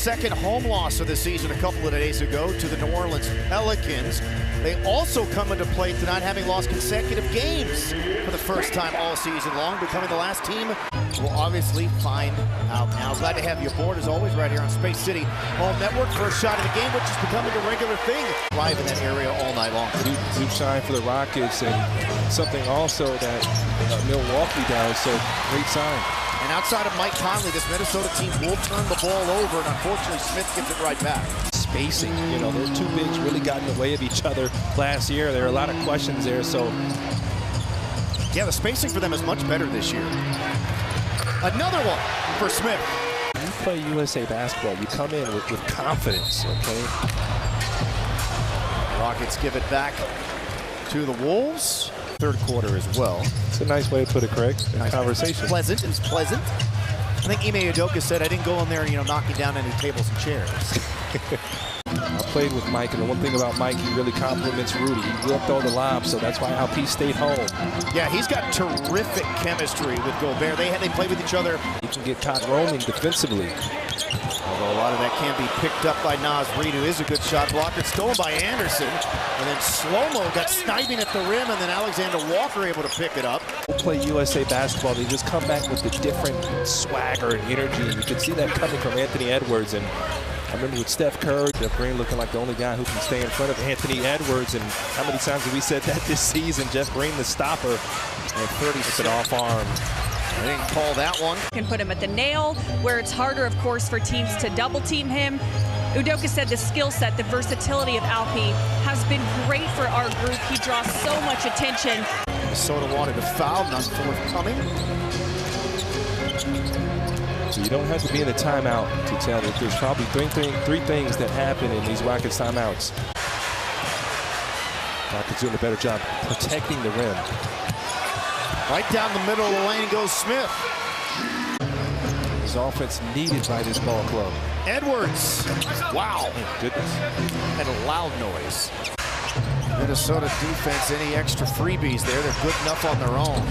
second home loss of the season a couple of days ago to the New Orleans Pelicans. They also come into play tonight, having lost consecutive games for the first time all season long, becoming the last team. We'll obviously find out now. Glad to have you aboard, as always, right here on Space City Home Network. First shot of the game, which is becoming a regular thing. Live in that area all night long. Huge sign for the Rockets, and something also that Milwaukee does, so great sign. And outside of Mike Conley, this Minnesota team will turn the ball over, and unfortunately Smith gives it right back. Spacing, you know, their two bigs really got in the way of each other last year. There are a lot of questions there, so. Yeah, the spacing for them is much better this year. Another one for Smith. You play USA basketball, you come in with confidence, okay? Rockets give it back to the Wolves. Third quarter as well. It's a nice way to put it, Craig. Nice Conversation. Pleasant. It's pleasant. I think Ime Udoka said, I didn't go in there, knocking down any tables and chairs. I played with Mike, and the one thing about Mike, he really compliments Rudy. He grew up all the lobs, so that's why Alpi stayed home. Yeah, he's got terrific chemistry with Gobert. They play with each other. He can get caught roaming defensively. Although a lot of that can be picked up by Naz Reid, who is a good shot blocker. Stolen by Anderson. And then Slow-Mo got sniping at the rim, and then Alexander Walker able to pick it up. We'll play USA basketball. They just come back with a different swagger and energy. You can see that coming from Anthony Edwards. And I remember with Steph Curry, Jeff Green looking like the only guy who can stay in front of Anthony Edwards. And how many times have we said that this season? Jeff Green, the stopper, and 30 it's an off arm. I didn't call that one. Can put him at the nail, where it's harder, of course, for teams to double team him. Udoka said the skill set, the versatility of Alpi has been great for our group. He draws so much attention. Minnesota wanted a foul, none forthcoming. So you don't have to be in the timeout to tell that there's probably three things that happen in these Rockets timeouts. Rockets doing a better job protecting the rim. Right down the middle of the lane goes Smith. His offense needed by this ball club. Edwards. Wow. Oh, goodness. And a loud noise. Minnesota defense, any extra freebies there, they're good enough on their own.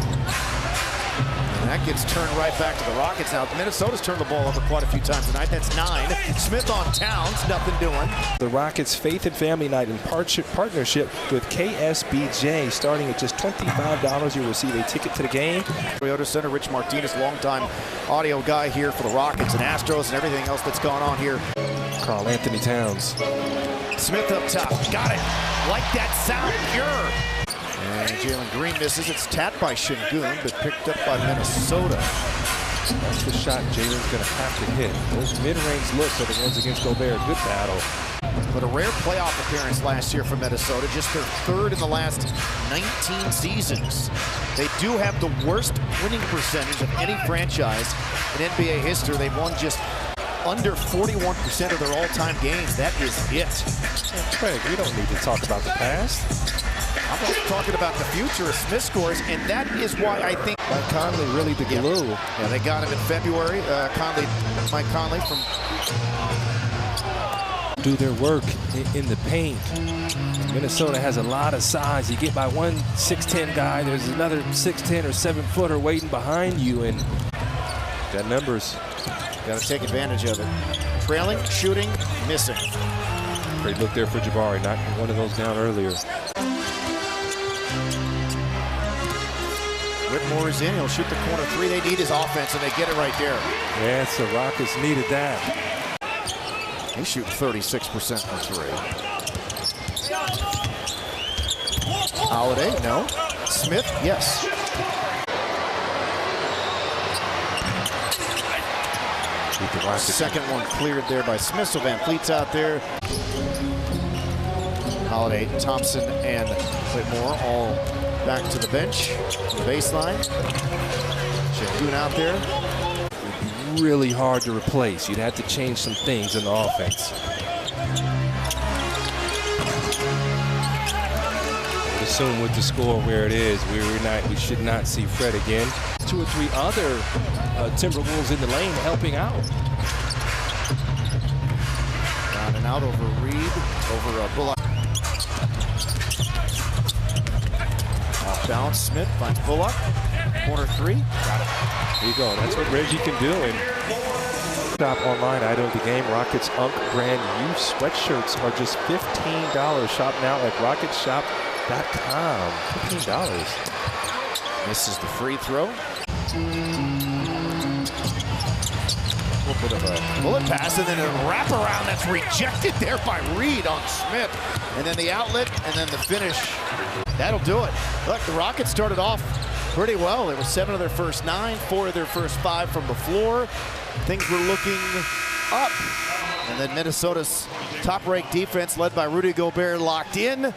And that gets turned right back to the Rockets now. Minnesota's turned the ball over quite a few times tonight. That's 9. Smith on Towns, nothing doing. The Rockets Faith and Family Night in partnership with KSBJ, starting at just $25. You'll receive a ticket to the game. Toyota Center, Rich Martinez, longtime audio guy here for the Rockets and Astros and everything else that's gone on here. Karl Anthony Towns. Smith up top, got it. Like that sound, pure. And Jalen Green misses. It's tapped by Şengün, but picked up by Minnesota. That's the shot Jalen's going to have to hit. Those mid-range looks are the ones against Gobert. Good battle. But a rare playoff appearance last year for Minnesota, just their third in the last 19 seasons. They do have the worst winning percentage of any franchise in NBA history. They've won just under 41% of their all-time games. That is it. Craig, we don't need to talk about the past. I'm talking about the future of smithscores, and that is why I think Mike Conley really the glue. Yeah, they got him in February. Mike Conley from do their work in the paint. Minnesota has a lot of size. You get by one 6'10" guy, there's another 6'10" or 7-footer waiting behind you, and got numbers. Got to take advantage of it. Trailing, shooting, missing. Great look there for Jabari, knocking one of those down earlier. Whitmore is in. He'll shoot the corner 3. They need his offense, and they get it right there. Yes, the Rockets needed that. They shoot 36% from 3. Holiday, no. Smith, yes. Second one cleared there by Smith. So Van Fleet's out there. Holiday, Thompson, and Whitmore all back to the bench, to the baseline. Şengün out there. It would be really hard to replace. You'd have to change some things in the offense. I would assume with the score where it is, we should not see Fred again. 2 or 3 other Timberwolves in the lane helping out. Down and out over Reed, over Bullock. Off balance, Smith finds Bullock. Corner 3, got it. There you go. That's what Reggie can do. And Shop online item of the game. Rockets Unk brand new sweatshirts are just $15. Shop now at rocketshop.com. $15. Misses the free throw. A little bit of a bullet pass and then a wraparound that's rejected there by Reed on Smith. And then the outlet and then the finish. That'll do it. Look, the Rockets started off pretty well. They were 7 of their first 9, 4 of their first 5 from the floor. Things were looking up. And then Minnesota's top-ranked defense led by Rudy Gobert locked in.